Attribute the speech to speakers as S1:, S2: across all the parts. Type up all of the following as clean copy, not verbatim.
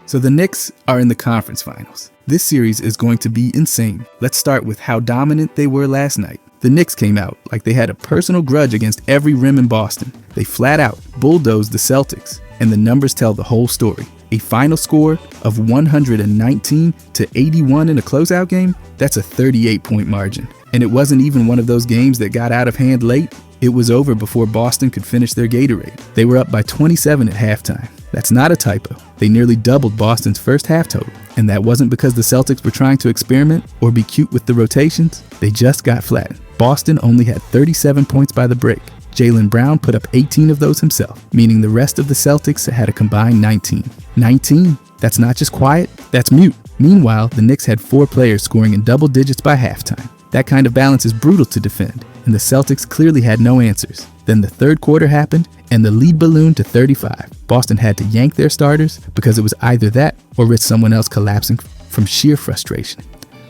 S1: So the Knicks are in the conference finals. This series is going to be insane. Let's start with how dominant they were last night. The Knicks came out like they had a personal grudge against every rim in Boston. They flat out bulldozed the Celtics, and the numbers tell the whole story. A final score of 119-81 in a closeout game? That's a 38-point margin. And it wasn't even one of those games that got out of hand late. It was over before Boston could finish their Gatorade. They were up by 27 at halftime. That's not a typo. They nearly doubled Boston's first half total. And that wasn't because the Celtics were trying to experiment or be cute with the rotations. They just got flattened. Boston only had 37 points by the break. Jaylen Brown put up 18 of those himself, meaning the rest of the Celtics had a combined 19. 19? That's not just quiet, that's mute. Meanwhile, the Knicks had 4 players scoring in double digits by halftime. That kind of balance is brutal to defend, and the Celtics clearly had no answers. Then the third quarter happened, and the lead ballooned to 35. Boston had to yank their starters because it was either that or risk someone else collapsing from sheer frustration.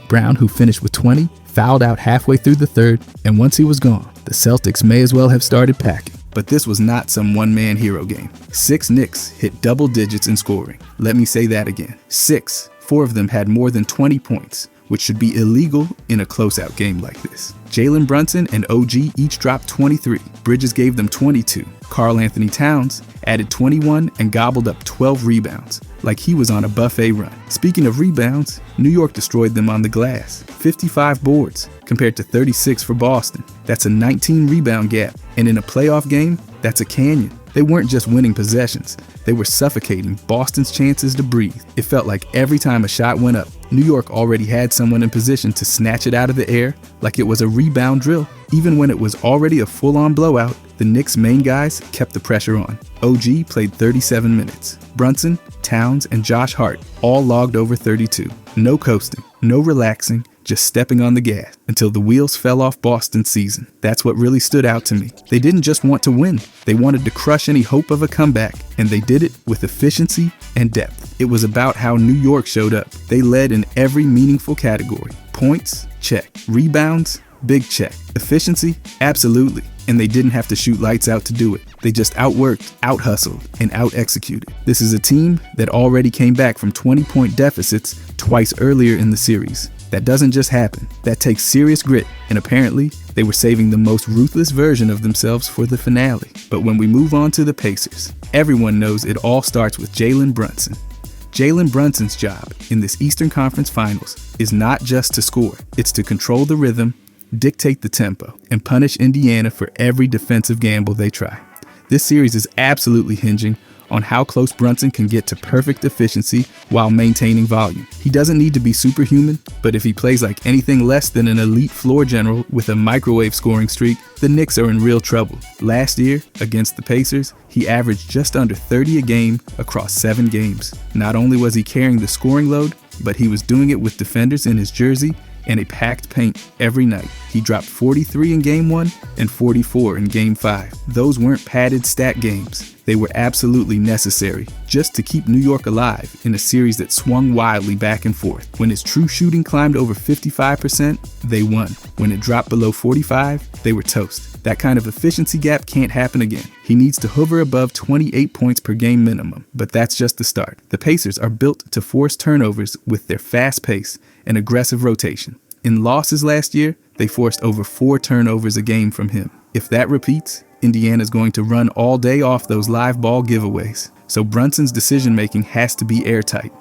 S1: Brown, who finished with 20, fouled out halfway through the third, and once he was gone, the Celtics may as well have started packing. But this was not some one-man hero game. 6 Knicks hit double digits in scoring. Let me say that again. 6. 4 of them had more than 20 points, which should be illegal in a closeout game like this. Jalen Brunson and OG each dropped 23. Bridges gave them 22. Karl Anthony Towns added 21 and gobbled up 12 rebounds, like he was on a buffet run. Speaking of rebounds, New York destroyed them on the glass. 55 boards compared to 36 for Boston. That's a 19 rebound gap. And in a playoff game, that's a canyon. They weren't just winning possessions, they were suffocating Boston's chances to breathe. It felt like every time a shot went up, New York already had someone in position to snatch it out of the air like it was a rebound drill. Even when it was already a full-on blowout, the Knicks' main guys kept the pressure on. OG played 37 minutes. Brunson, Towns, and Josh Hart all logged over 32. No coasting, no relaxing, just stepping on the gas until the wheels fell off Boston's season. That's what really stood out to me. They didn't just want to win, they wanted to crush any hope of a comeback, and they did it with efficiency and depth. It was about how New York showed up. They led in every meaningful category. Points? Check. Rebounds? Big check. Efficiency? Absolutely. And they didn't have to shoot lights out to do it. They just outworked, out-hustled, and out-executed. This is a team that already came back from 20-point deficits twice earlier in the series. That doesn't just happen. That takes serious grit, and apparently, they were saving the most ruthless version of themselves for the finale. But when we move on to the Pacers, everyone knows it all starts with Jalen Brunson. Jalen Brunson's job in this Eastern Conference Finals is not just to score, it's to control the rhythm, dictate the tempo, and punish Indiana for every defensive gamble they try. This series is absolutely hinging on how close Brunson can get to perfect efficiency while maintaining volume. He doesn't need to be superhuman, but if he plays like anything less than an elite floor general with a microwave scoring streak, the Knicks are in real trouble. Last year, against the Pacers, he averaged just under 30 a game across 7 games. Not only was he carrying the scoring load, but he was doing it with defenders in his jersey and a packed paint every night. He dropped 43 in Game 1 and 44 in Game 5. Those weren't padded stat games. They were absolutely necessary just to keep New York alive in a series that swung wildly back and forth. When his true shooting climbed over 55%, they won. When it dropped below 45, they were toast. That kind of efficiency gap can't happen again. He needs to hover above 28 points per game minimum, but that's just the start. The Pacers are built to force turnovers with their fast pace and aggressive rotation. In losses last year, they forced over 4 turnovers a game from him. If that repeats, Indiana's going to run all day off those live ball giveaways. So Brunson's decision-making has to be airtight.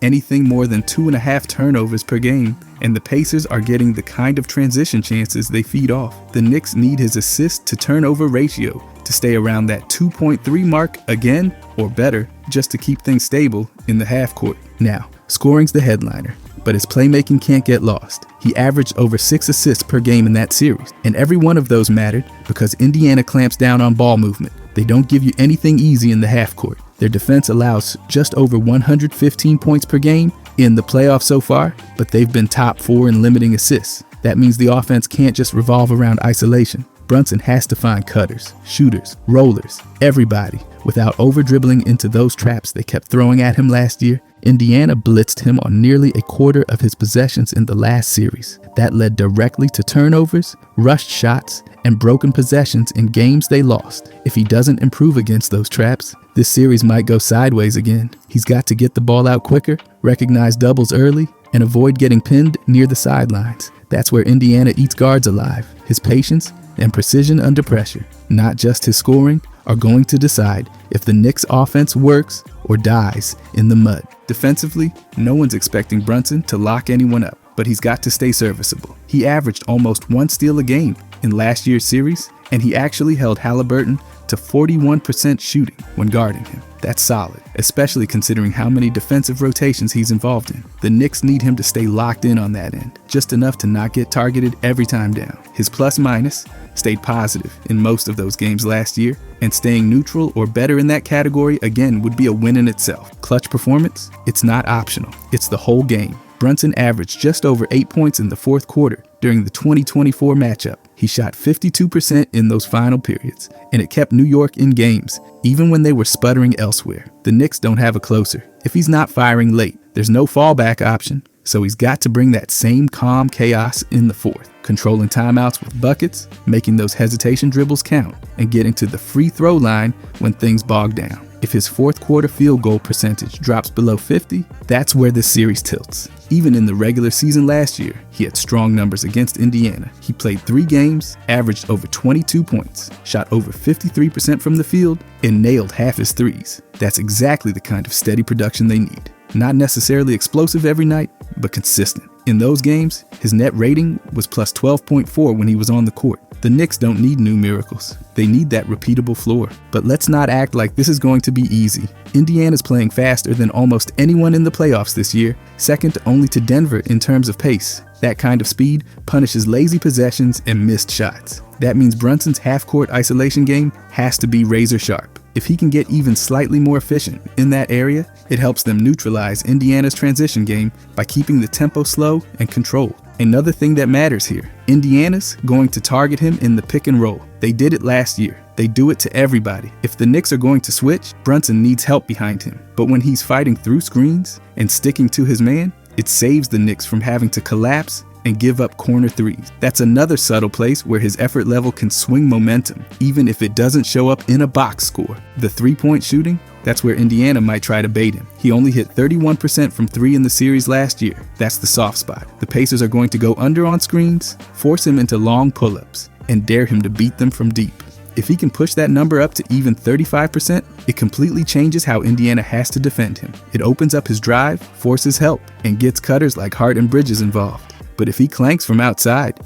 S1: Anything more than 2.5 turnovers per game, and the Pacers are getting the kind of transition chances they feed off. The Knicks need his assist to turnover ratio to stay around that 2.3 mark again, or better, just to keep things stable in the half court. Now, scoring's the headliner, but his playmaking can't get lost. He averaged over 6 assists per game in that series, and every one of those mattered because Indiana clamps down on ball movement. They don't give you anything easy in the half court. Their defense allows just over 115 points per game in the playoffs so far, but they've been top 4 in limiting assists. That means the offense can't just revolve around isolation. Brunson has to find cutters, shooters, rollers, everybody. Without over-dribbling into those traps they kept throwing at him last year, Indiana blitzed him on nearly a quarter of his possessions in the last series. That led directly to turnovers, rushed shots, and broken possessions in games they lost. If he doesn't improve against those traps, this series might go sideways again. He's got to get the ball out quicker, recognize doubles early, and avoid getting pinned near the sidelines. That's where Indiana eats guards alive. His patience and precision under pressure, not just his scoring, are going to decide if the Knicks offense works or dies in the mud. Defensively, no one's expecting Brunson to lock anyone up, but he's got to stay serviceable. He averaged almost 1 steal a game in last year's series, and he actually held Halliburton to 41% shooting when guarding him. That's solid, especially considering how many defensive rotations he's involved in. The Knicks need him to stay locked in on that end, just enough to not get targeted every time down. His plus-minus stayed positive in most of those games last year, and staying neutral or better in that category again would be a win in itself. Clutch performance? It's not optional. It's the whole game. Brunson averaged just over 8 points in the fourth quarter during the 2024 matchup. He shot 52% in those final periods, and it kept New York in games, even when they were sputtering elsewhere. The Knicks don't have a closer. If he's not firing late, there's no fallback option, so he's got to bring that same calm chaos in the fourth, controlling timeouts with buckets, making those hesitation dribbles count, and getting to the free throw line when things bog down. If his fourth quarter field goal percentage drops below 50, that's where this series tilts. Even in the regular season last year, he had strong numbers against Indiana. He played 3 games, averaged over 22 points, shot over 53% from the field, and nailed half his threes. That's exactly the kind of steady production they need. Not necessarily explosive every night, but consistent. In those games, his net rating was plus 12.4 when he was on the court. The Knicks don't need new miracles. They need that repeatable floor. But let's not act like this is going to be easy. Indiana's playing faster than almost anyone in the playoffs this year, second only to Denver in terms of pace. That kind of speed punishes lazy possessions and missed shots. That means Brunson's half-court isolation game has to be razor sharp. If he can get even slightly more efficient in that area, it helps them neutralize Indiana's transition game by keeping the tempo slow and controlled. Another thing that matters here, Indiana's going to target him in the pick and roll. They did it last year. They do it to everybody. If the Knicks are going to switch, Brunson needs help behind him. But when he's fighting through screens and sticking to his man, it saves the Knicks from having to collapse and give up corner threes. That's another subtle place where his effort level can swing momentum, even if it doesn't show up in a box score. The three-point shooting? That's where Indiana might try to bait him. He only hit 31% from 3 in the series last year. That's the soft spot. The Pacers are going to go under on screens, force him into long pull-ups, and dare him to beat them from deep. If he can push that number up to even 35%, it completely changes how Indiana has to defend him. It opens up his drive, forces help, and gets cutters like Hart and Bridges involved. But if he clanks from outside,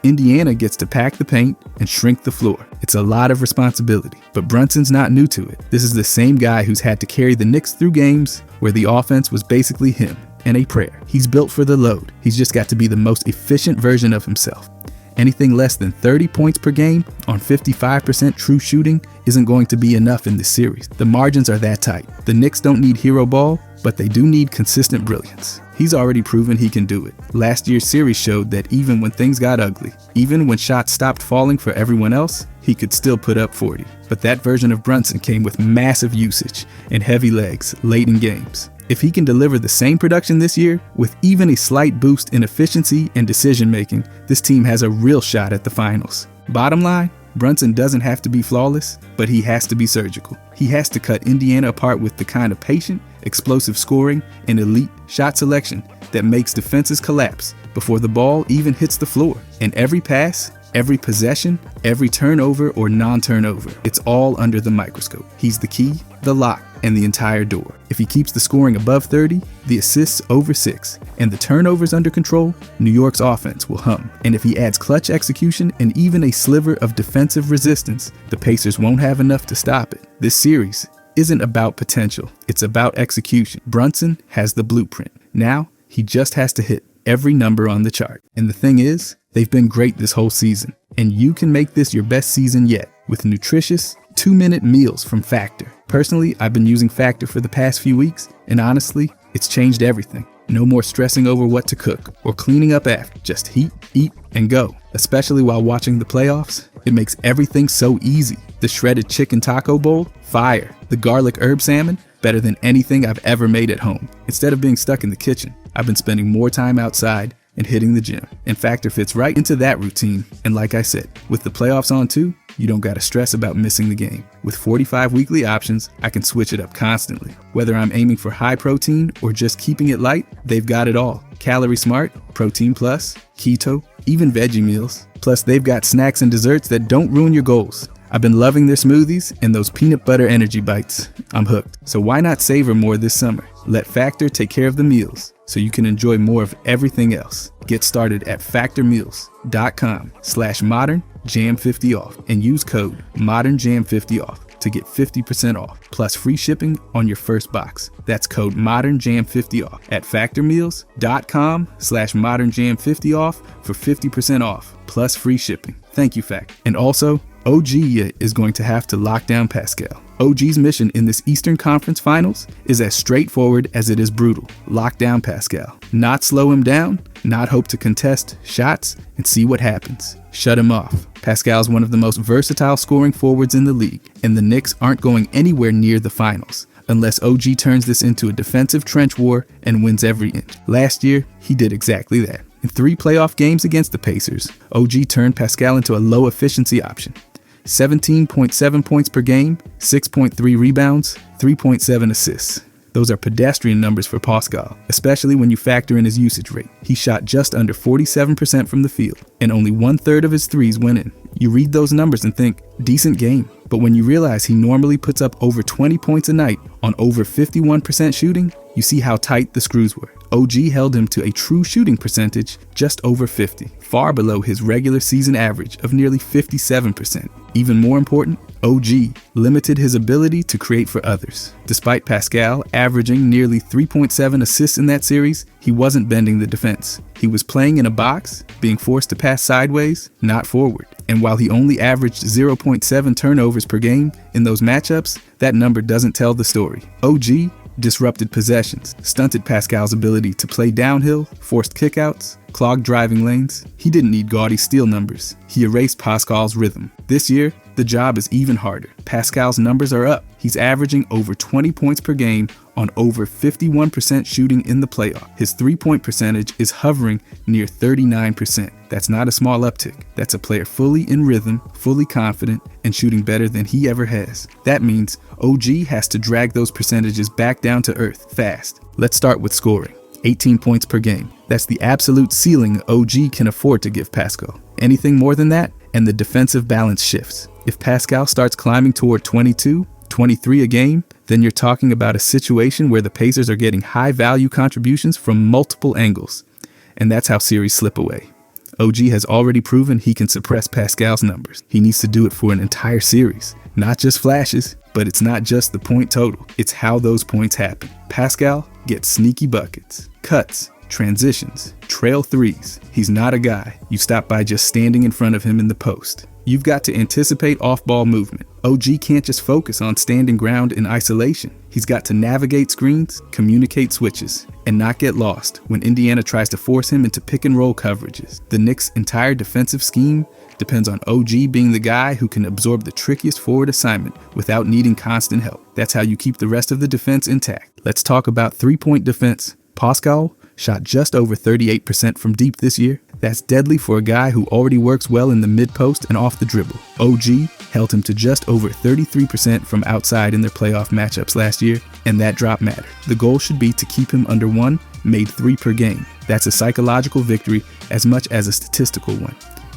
S1: Indiana gets to pack the paint and shrink the floor. It's a lot of responsibility, but Brunson's not new to it. This is the same guy who's had to carry the Knicks through games where the offense was basically him and a prayer. He's built for the load. He's just got to be the most efficient version of himself. Anything less than 30 points per game on 55% true shooting isn't going to be enough in this series. The margins are that tight. The Knicks don't need hero ball, but they do need consistent brilliance. He's already proven he can do it. Last year's series showed that even when things got ugly, even when shots stopped falling for everyone else, he could still put up 40. But that version of Brunson came with massive usage and heavy legs late in games. If he can deliver the same production this year, with even a slight boost in efficiency and decision-making, this team has a real shot at the finals. Bottom line, Brunson doesn't have to be flawless, but he has to be surgical. He has to cut Indiana apart with the kind of patient, explosive scoring, and elite shot selection that makes defenses collapse before the ball even hits the floor. And every pass, every possession, every turnover or non-turnover, it's all under the microscope. He's the key, the lock, and the entire door. If he keeps the scoring above 30, the assists over 6, and the turnovers under control, New York's offense will hum. And if he adds clutch execution and even a sliver of defensive resistance, the Pacers won't have enough to stop it. This series isn't about potential, it's about execution. Brunson has the blueprint. Now, he just has to hit every number on the chart. And the thing is, they've been great this whole season. And you can make this your best season yet with nutritious 2-minute meals from Factor. Personally, I've been using Factor for the past few weeks, and honestly, it's changed everything. No more stressing over what to cook or cleaning up after. Just heat, eat, and go. Especially while watching the playoffs, It makes everything so easy. The shredded chicken taco bowl? Fire. The garlic herb salmon? Better than anything I've ever made at home. Instead of being stuck in the kitchen, I've been spending more time outside and hitting the gym. And Factor fits right into that routine. And like I said, with the playoffs on too, you don't gotta stress about missing the game. With 45 weekly options, I can switch it up constantly. Whether I'm aiming for high protein or just keeping it light, they've got it all. Calorie Smart, Protein Plus, Keto, even veggie meals. Plus, they've got snacks and desserts that don't ruin your goals. I've been loving their smoothies and those peanut butter energy bites. I'm hooked. So why not savor more this summer? Let Factor take care of the meals so you can enjoy more of everything else. Get started at factormeals.com/modernjam50 off and use code ModernJam50 off to get 50% off plus free shipping on your first box. That's code ModernJam50 off at factormeals.com/ModernJam50 off for 50% off plus free shipping. Thank you, Factor. And also, OG is going to have to lock down Pascal. OG's mission in this Eastern Conference Finals is as straightforward as it is brutal. Lock down Pascal. Not slow him down, not hope to contest shots and see what happens. Shut him off. Pascal's one of the most versatile scoring forwards in the league, and the Knicks aren't going anywhere near the finals unless OG turns this into a defensive trench war and wins every inch. Last year, he did exactly that. In 3 playoff games against the Pacers, OG turned Pascal into a low efficiency option. 17.7 points per game, 6.3 rebounds, 3.7 assists. Those are pedestrian numbers for Pascal, especially when you factor in his usage rate. He shot just under 47% from the field, and only 1/3 of his threes went in. You read those numbers and think, decent game. But when you realize he normally puts up over 20 points a night on over 51% shooting, you see how tight the screws were. OG held him to a true shooting percentage just over 50, far below his regular season average of nearly 57%. Even more important, OG limited his ability to create for others. Despite Pascal averaging nearly 3.7 assists in that series, he wasn't bending the defense. He was playing in a box, being forced to pass sideways, not forward. And while he only averaged 0.7 turnovers per game in those matchups, that number doesn't tell the story. OG disrupted possessions, stunted Pascal's ability to play downhill, forced kickouts, clogged driving lanes. He didn't need gaudy steal numbers. He erased Pascal's rhythm. This year, the job is even harder. Pascal's numbers are up. He's averaging over 20 points per game on over 51% shooting in the playoff. His three-point percentage is hovering near 39%. That's not a small uptick. That's a player fully in rhythm, fully confident, and shooting better than he ever has. That means OG has to drag those percentages back down to earth fast. Let's start with scoring. 18 points per game. That's the absolute ceiling OG can afford to give Pascal. Anything more than that, and the defensive balance shifts. If Pascal starts climbing toward 22, 23 a game, then you're talking about a situation where the Pacers are getting high-value contributions from multiple angles. And that's how series slip away. OG has already proven he can suppress Pascal's numbers. He needs to do it for an entire series. Not just flashes, but it's not just the point total. It's how those points happen. Pascal gets sneaky buckets, cuts, transitions, trail threes. He's not a guy you stop by just standing in front of him in the post. You've got to anticipate off-ball movement. OG can't just focus on standing ground in isolation. He's got to navigate screens, communicate switches, and not get lost when Indiana tries to force him into pick-and-roll coverages. The Knicks' entire defensive scheme depends on OG being the guy who can absorb the trickiest forward assignment without needing constant help. That's how you keep the rest of the defense intact. Let's talk about three-point defense. Pascal shot just over 38% from deep this year. That's deadly for a guy who already works well in the mid-post and off the dribble. OG held him to just over 33% from outside in their playoff matchups last year, and that drop mattered. The goal should be to keep him under 1 made 3 per game. That's a psychological victory as much as a statistical one.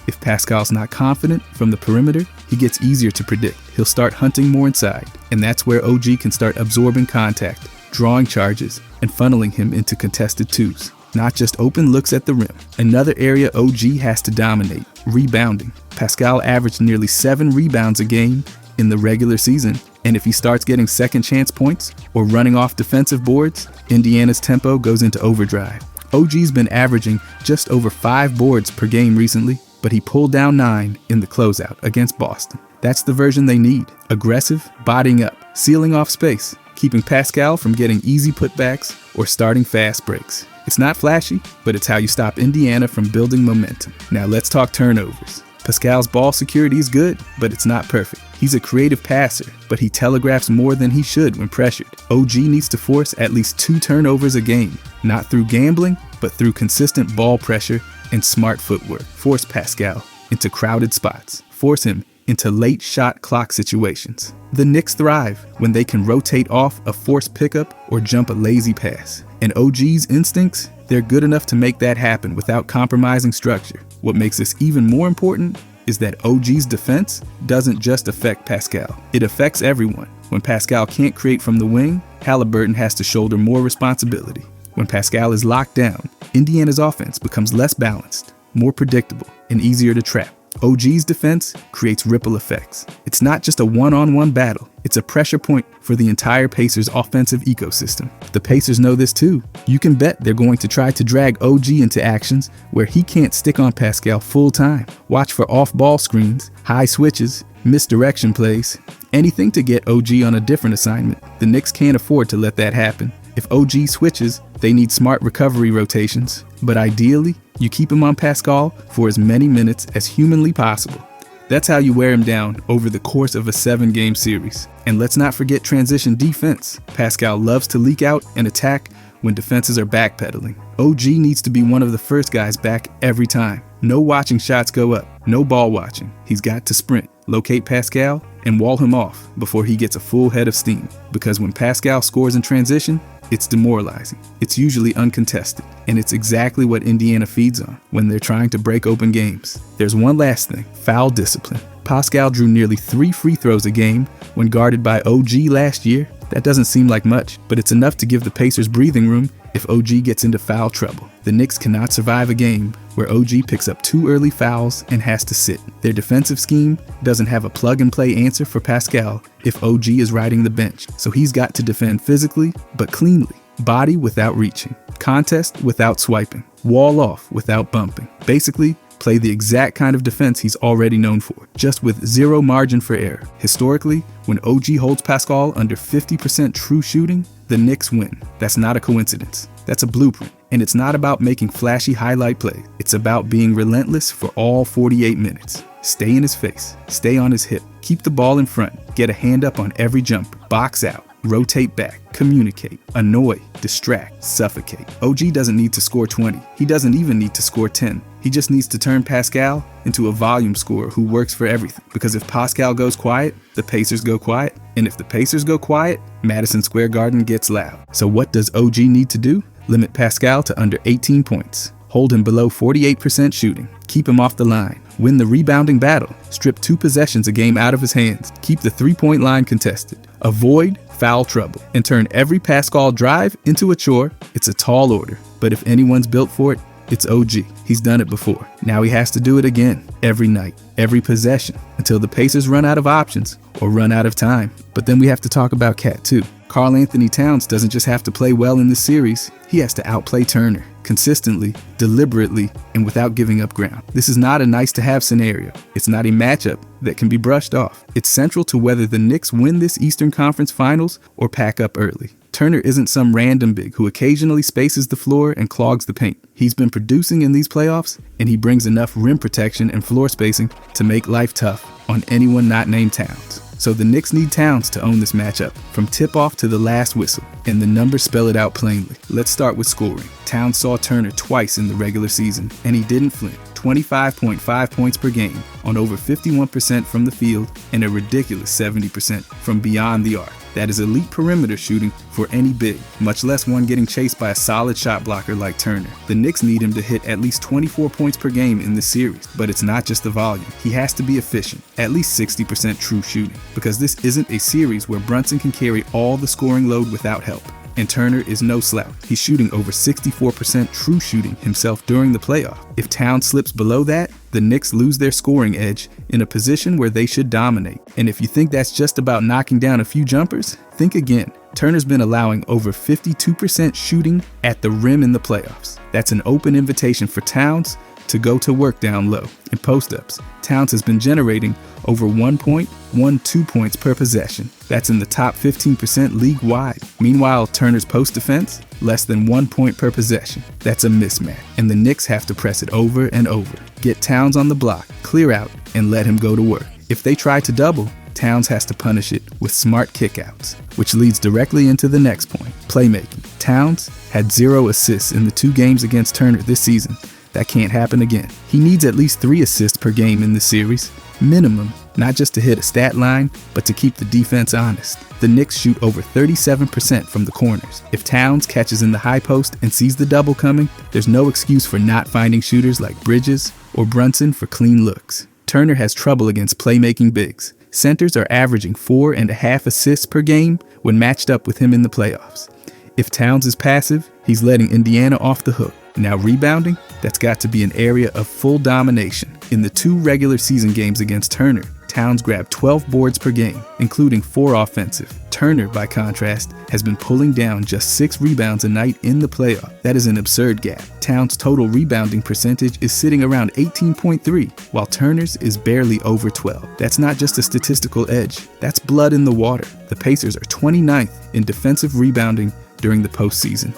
S1: If Pascal's not confident from the perimeter, he gets easier to predict. He'll start hunting more inside, and that's where OG can start absorbing contact, drawing charges, and funneling him into contested twos. Not just open looks at the rim. Another area OG has to dominate, rebounding. Pascal averaged nearly 7 rebounds a game in the regular season, and if he starts getting second chance points or running off defensive boards, Indiana's tempo goes into overdrive. OG's been averaging just over 5 boards per game recently, but he pulled down 9 in the closeout against Boston. That's the version they need. Aggressive, bodying up, sealing off space, keeping Pascal from getting easy putbacks or starting fast breaks. It's not flashy, but it's how you stop Indiana from building momentum. Now let's talk turnovers. Pascal's ball security is good, but it's not perfect. He's a creative passer, but he telegraphs more than he should when pressured. OG needs to force at least 2 turnovers a game, not through gambling, but through consistent ball pressure and smart footwork. Force Pascal into crowded spots. Force him into late shot clock situations. The Knicks thrive when they can rotate off a forced pickup or jump a lazy pass. And OG's instincts, they're good enough to make that happen without compromising structure. What makes this even more important is that OG's defense doesn't just affect Pascal. It affects everyone. When Pascal can't create from the wing, Halliburton has to shoulder more responsibility. When Pascal is locked down, Indiana's offense becomes less balanced, more predictable, and easier to trap. OG's defense creates ripple effects. It's not just a one-on-one battle. It's a pressure point for the entire Pacers offensive ecosystem. The Pacers know this too. You can bet they're going to try to drag OG into actions where he can't stick on Pascal full time. Watch for off-ball screens, high switches, misdirection plays, anything to get OG on a different assignment. The Knicks can't afford to let that happen. If OG switches, they need smart recovery rotations. But ideally, you keep him on Pascal for as many minutes as humanly possible. That's how you wear him down over the course of a 7-game series. And let's not forget transition defense. Pascal loves to leak out and attack when defenses are backpedaling. OG needs to be one of the first guys back every time. No watching shots go up, no ball watching. He's got to sprint, locate Pascal, and wall him off before he gets a full head of steam. Because when Pascal scores in transition, it's demoralizing. It's usually uncontested, and it's exactly what Indiana feeds on when they're trying to break open games. There's one last thing, foul discipline. Pascal drew nearly 3 free throws a game when guarded by OG last year. That doesn't seem like much, but it's enough to give the Pacers breathing room if OG gets into foul trouble. The Knicks cannot survive a game where OG picks up 2 early fouls and has to sit. Their defensive scheme doesn't have a plug-and-play answer for Pascal if OG is riding the bench, so he's got to defend physically but cleanly. Body without reaching, contest without swiping, wall off without bumping. Basically, play the exact kind of defense he's already known for, just with zero margin for error. Historically, when OG holds Pascal under 50% true shooting, the Knicks win. That's not a coincidence. That's a blueprint. And it's not about making flashy highlight plays. It's about being relentless for all 48 minutes. Stay in his face. Stay on his hip. Keep the ball in front. Get a hand up on every jumper. Box out. Rotate back, communicate, annoy, distract, suffocate. OG doesn't need to score 20. He doesn't even need to score 10. He just needs to turn Pascal into a volume scorer who works for everything. Because if Pascal goes quiet, the Pacers go quiet. And if the Pacers go quiet, Madison Square Garden gets loud. So what does OG need to do? Limit Pascal to under 18 points. Hold him below 48% shooting. Keep him off the line. Win the rebounding battle. Strip 2 possessions a game out of his hands. Keep the 3-point line contested. Avoid foul trouble. And turn every Pascal drive into a chore. It's a tall order. But if anyone's built for it, it's OG. He's done it before. Now he has to do it again. Every night. Every possession. Until the Pacers run out of options or run out of time. But then we have to talk about Cat too. Karl-Anthony Towns doesn't just have to play well in this series. He has to outplay Turner. Consistently, deliberately, and without giving up ground. This is not a nice-to-have scenario. It's not a matchup that can be brushed off. It's central to whether the Knicks win this Eastern Conference Finals or pack up early. Turner isn't some random big who occasionally spaces the floor and clogs the paint. He's been producing in these playoffs, and he brings enough rim protection and floor spacing to make life tough on anyone not named Towns. So the Knicks need Towns to own this matchup, from tip-off to the last whistle, and the numbers spell it out plainly. Let's start with scoring. Towns saw Turner twice in the regular season, and he didn't flinch. 25.5 points per game on over 51% from the field and a ridiculous 70% from beyond the arc. That is elite perimeter shooting for any big, much less one getting chased by a solid shot blocker like Turner. The Knicks need him to hit at least 24 points per game in this series, but it's not just the volume. He has to be efficient, at least 60% true shooting, because this isn't a series where Brunson can carry all the scoring load without help. And Turner is no slouch. He's shooting over 64% true shooting himself during the playoff. If Towns slips below that, the Knicks lose their scoring edge in a position where they should dominate. And if you think that's just about knocking down a few jumpers, think again. Turner's been allowing over 52% shooting at the rim in the playoffs. That's an open invitation for Towns to go to work down low. In post-ups, Towns has been generating over 1.12 points per possession. That's in the top 15% league-wide. Meanwhile, Turner's post defense, less than 1 point per possession. That's a mismatch, and the Knicks have to press it over and over. Get Towns on the block, clear out, and let him go to work. If they try to double, Towns has to punish it with smart kickouts, which leads directly into the next point, playmaking. Towns had 0 assists in the 2 games against Turner this season. That can't happen again. He needs at least 3 assists per game in this series, minimum, not just to hit a stat line, but to keep the defense honest. The Knicks shoot over 37% from the corners. If Towns catches in the high post and sees the double coming, there's no excuse for not finding shooters like Bridges or Brunson for clean looks. Turner has trouble against playmaking bigs. Centers are averaging 4.5 assists per game when matched up with him in the playoffs. If Towns is passive, he's letting Indiana off the hook. Now rebounding, that's got to be an area of full domination. In the 2 regular season games against Turner, Towns grabbed 12 boards per game, including 4 offensive. Turner, by contrast, has been pulling down just 6 rebounds a night in the playoff. That is an absurd gap. Towns' total rebounding percentage is sitting around 18.3, while Turner's is barely over 12. That's not just a statistical edge, that's blood in the water. The Pacers are 29th in defensive rebounding during the postseason.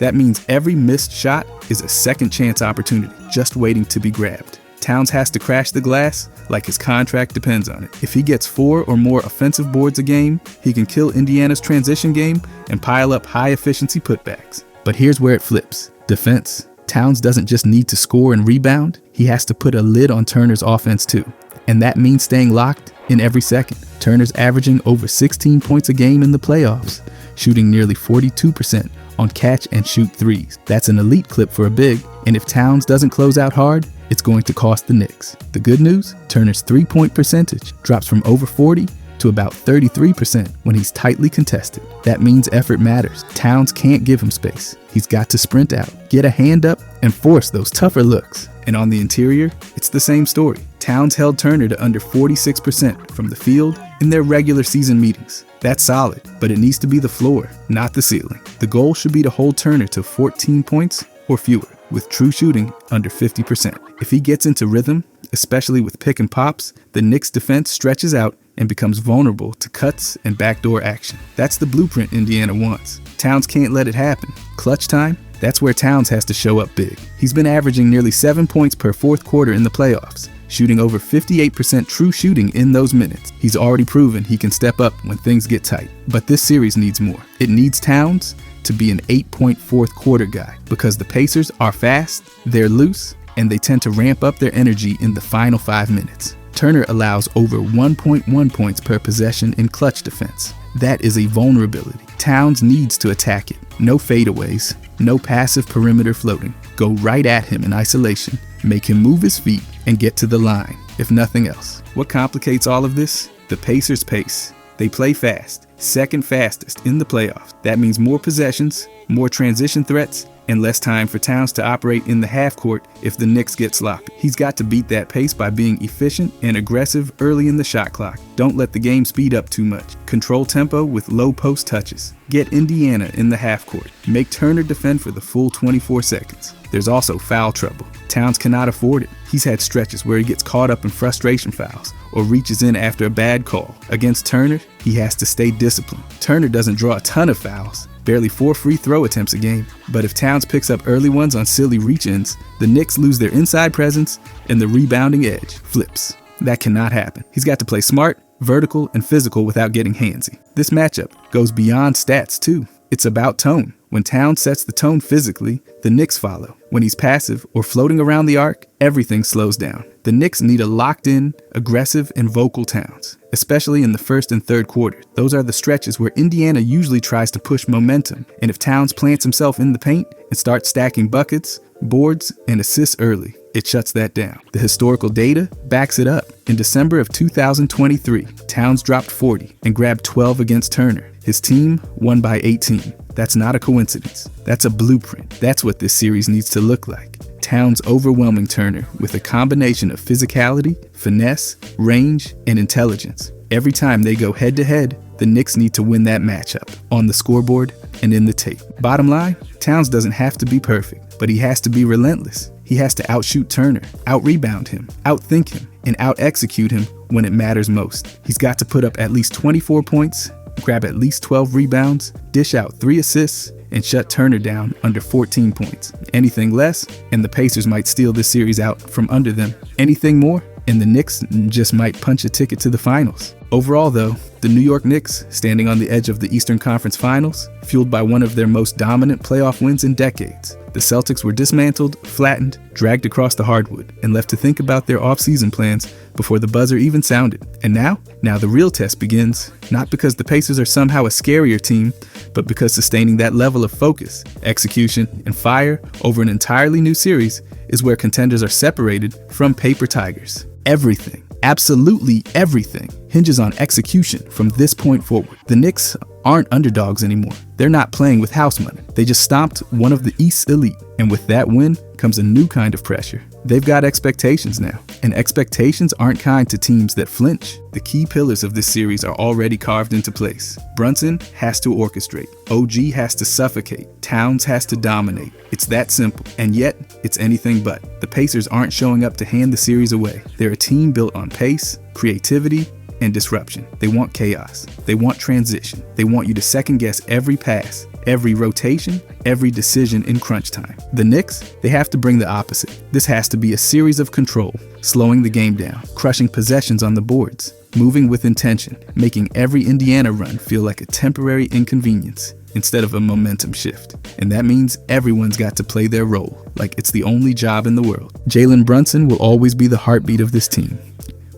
S1: That means every missed shot is a second chance opportunity just waiting to be grabbed. Towns has to crash the glass like his contract depends on it. If he gets 4 or more offensive boards a game, he can kill Indiana's transition game and pile up high-efficiency putbacks. But here's where it flips. Defense. Towns doesn't just need to score and rebound, he has to put a lid on Turner's offense too. And that means staying locked in every second. Turner's averaging over 16 points a game in the playoffs, shooting nearly 42% on catch-and-shoot threes. That's an elite clip for a big, and if Towns doesn't close out hard, it's going to cost the Knicks. The good news? Turner's three-point percentage drops from over 40 to about 33% when he's tightly contested. That means effort matters. Towns can't give him space. He's got to sprint out, get a hand up, and force those tougher looks. And on the interior, it's the same story. Towns held Turner to under 46% from the field in their regular season meetings. That's solid, but it needs to be the floor, not the ceiling. The goal should be to hold Turner to 14 points or fewer, with true shooting under 50%. If he gets into rhythm, especially with pick and pops, the Knicks defense stretches out and becomes vulnerable to cuts and backdoor action. That's the blueprint Indiana wants. Towns can't let it happen. Clutch time? That's where Towns has to show up big. He's been averaging nearly 7 points per fourth quarter in the playoffs, shooting over 58% true shooting in those minutes. He's already proven he can step up when things get tight. But this series needs more. It needs Towns to be an 8-point fourth quarter guy, because the Pacers are fast, they're loose, and they tend to ramp up their energy in the final 5 minutes. Turner allows over 1.1 points per possession in clutch defense. That is a vulnerability. Towns needs to attack it. No fadeaways, no passive perimeter floating. Go right at him in isolation, make him move his feet, and get to the line, if nothing else. What complicates all of this? The Pacers' pace. They play fast, second fastest in the playoffs. That means more possessions, more transition threats, and less time for Towns to operate in the half court if the Knicks get sloppy. He's got to beat that pace by being efficient and aggressive early in the shot clock. Don't let the game speed up too much. Control tempo with low post touches. Get Indiana in the half court. Make Turner defend for the full 24 seconds. There's also foul trouble. Towns cannot afford it. He's had stretches where he gets caught up in frustration fouls or reaches in after a bad call. Against Turner, he has to stay disciplined. Turner doesn't draw a ton of fouls, barely 4 free throw attempts a game. But if Towns picks up early ones on silly reach-ins, the Knicks lose their inside presence and the rebounding edge flips. That cannot happen. He's got to play smart, vertical, and physical without getting handsy. This matchup goes beyond stats too. It's about tone. When Towns sets the tone physically, the Knicks follow. When he's passive or floating around the arc, everything slows down. The Knicks need a locked-in, aggressive, and vocal Towns, especially in the first and third quarter. Those are the stretches where Indiana usually tries to push momentum, and if Towns plants himself in the paint and starts stacking buckets, boards, and assists early, it shuts that down. The historical data backs it up. In December of 2023, Towns dropped 40 and grabbed 12 against Turner. His team won by 18. That's not a coincidence. That's a blueprint. That's what this series needs to look like. Towns overwhelming Turner with a combination of physicality, finesse, range, and intelligence. Every time they go head-to-head, the Knicks need to win that matchup, on the scoreboard and in the tape. Bottom line, Towns doesn't have to be perfect, but he has to be relentless. He has to outshoot Turner, out-rebound him, outthink him, and out-execute him when it matters most. He's got to put up at least 24 points, grab at least 12 rebounds, dish out 3 assists, and shut Turner down under 14 points. Anything less, and the Pacers might steal this series out from under them. Anything more, and the Knicks just might punch a ticket to the finals. Overall, though, the New York Knicks, standing on the edge of the Eastern Conference Finals, fueled by one of their most dominant playoff wins in decades. The Celtics were dismantled, flattened, dragged across the hardwood, and left to think about their off-season plans before the buzzer even sounded. And now the real test begins, not because the Pacers are somehow a scarier team, but because sustaining that level of focus, execution, and fire over an entirely new series is where contenders are separated from paper tigers. Everything, absolutely everything, hinges on execution from this point forward. The Knicks aren't underdogs anymore. They're not playing with house money. They just stomped one of the East's elite. And with that win comes a new kind of pressure. They've got expectations now. And expectations aren't kind to teams that flinch. The key pillars of this series are already carved into place. Brunson has to orchestrate. OG has to suffocate. Towns has to dominate. It's that simple. And yet, it's anything but. The Pacers aren't showing up to hand the series away. They're a team built on pace, creativity, and disruption. They want chaos. They want transition. They want you to second guess every pass, every rotation, every decision in crunch time. The Knicks, they have to bring the opposite. This has to be a series of control, slowing the game down, crushing possessions on the boards, moving with intention, making every Indiana run feel like a temporary inconvenience instead of a momentum shift. And that means everyone's got to play their role, like it's the only job in the world. Jalen Brunson will always be the heartbeat of this team.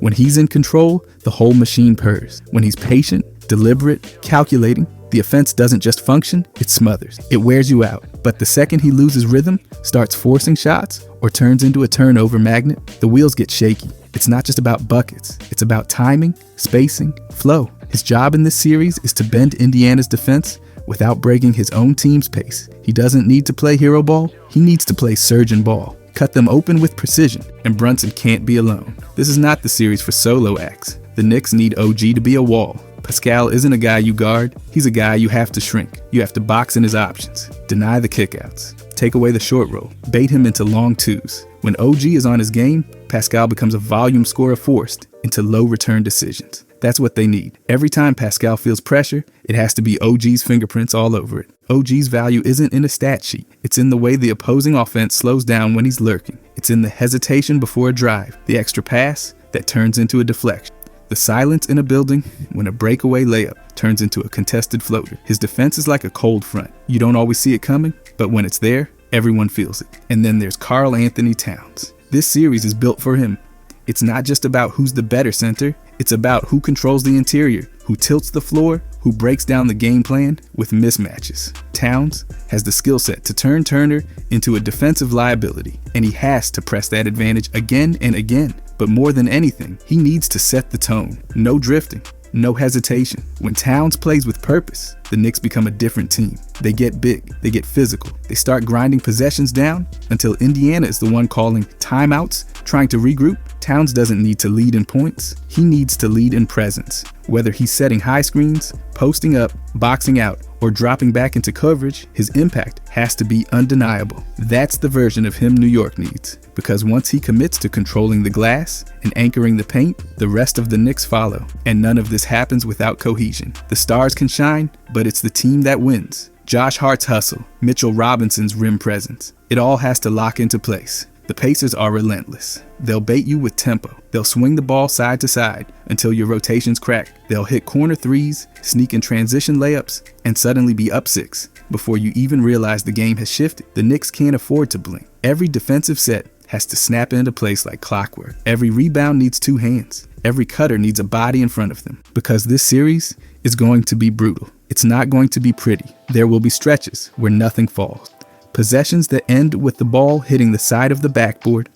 S1: When he's in control, the whole machine purrs. When he's patient, deliberate, calculating, the offense doesn't just function, it smothers. It wears you out. But the second he loses rhythm, starts forcing shots, or turns into a turnover magnet, the wheels get shaky. It's not just about buckets. It's about timing, spacing, flow. His job in this series is to bend Indiana's defense without breaking his own team's pace. He doesn't need to play hero ball. He needs to play surgeon ball. Cut them open with precision, and Brunson can't be alone. This is not the series for solo acts. The Knicks need OG to be a wall. Pascal isn't a guy you guard. He's a guy you have to shrink. You have to box in his options, deny the kickouts, take away the short roll, bait him into long twos. When OG is on his game, Pascal becomes a volume scorer forced into low return decisions. That's what they need. Every time Pascal feels pressure, it has to be OG's fingerprints all over it. OG's value isn't in a stat sheet. It's in the way the opposing offense slows down when he's lurking. It's in the hesitation before a drive, the extra pass that turns into a deflection, the silence in a building when a breakaway layup turns into a contested floater. His defense is like a cold front. You don't always see it coming, but when it's there, everyone feels it. And then there's Karl Anthony Towns. This series is built for him. It's not just about who's the better center. It's about who controls the interior, who tilts the floor, who breaks down the game plan with mismatches. Towns has the skill set to turn Turner into a defensive liability, and he has to press that advantage again and again. But more than anything, he needs to set the tone. No drifting, no hesitation. When Towns plays with purpose, the Knicks become a different team. They get big, they get physical. They start grinding possessions down until Indiana is the one calling timeouts, trying to regroup. Towns doesn't need to lead in points. He needs to lead in presence. Whether he's setting high screens, posting up, boxing out, or dropping back into coverage, his impact has to be undeniable. That's the version of him New York needs. Because once he commits to controlling the glass and anchoring the paint, the rest of the Knicks follow. And none of this happens without cohesion. The stars can shine, but it's the team that wins. Josh Hart's hustle, Mitchell Robinson's rim presence. It all has to lock into place. The Pacers are relentless. They'll bait you with tempo. They'll swing the ball side to side until your rotations crack. They'll hit corner threes, sneak in transition layups, and suddenly be up 6 before you even realize the game has shifted. The Knicks can't afford to blink. Every defensive set has to snap into place like clockwork. Every rebound needs 2 hands. Every cutter needs a body in front of them. Because this series is going to be brutal. It's not going to be pretty. There will be stretches where nothing falls. Possessions that end with the ball hitting the side of the backboard.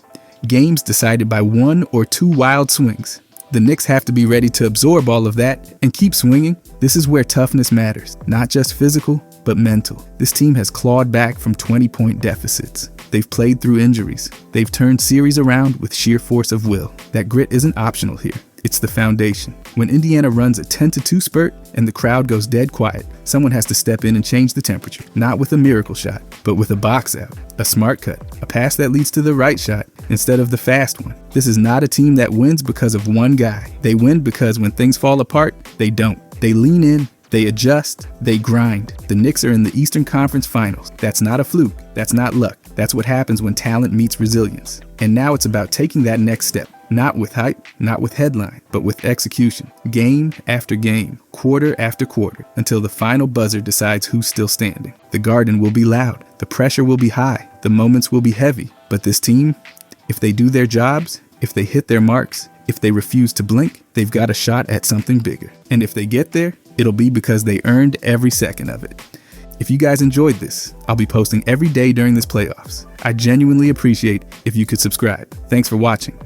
S1: Games decided by 1 or 2 wild swings. The Knicks have to be ready to absorb all of that and keep swinging. This is where toughness matters. Not just physical, but mental. This team has clawed back from 20-point deficits. They've played through injuries. They've turned series around with sheer force of will. That grit isn't optional here. It's the foundation. When Indiana runs a 10-2 spurt and the crowd goes dead quiet, someone has to step in and change the temperature. Not with a miracle shot, but with a box out, a smart cut, a pass that leads to the right shot instead of the fast one. This is not a team that wins because of one guy. They win because when things fall apart, they don't. They lean in, they adjust, they grind. The Knicks are in the Eastern Conference Finals. That's not a fluke. That's not luck. That's what happens when talent meets resilience. And now it's about taking that next step. Not with hype, not with headline, but with execution. Game after game, quarter after quarter, until the final buzzer decides who's still standing. The Garden will be loud. The pressure will be high. The moments will be heavy. But this team, if they do their jobs, if they hit their marks, if they refuse to blink, they've got a shot at something bigger. And if they get there, it'll be because they earned every second of it. If you guys enjoyed this, I'll be posting every day during this playoffs. I genuinely appreciate if you could subscribe. Thanks for watching.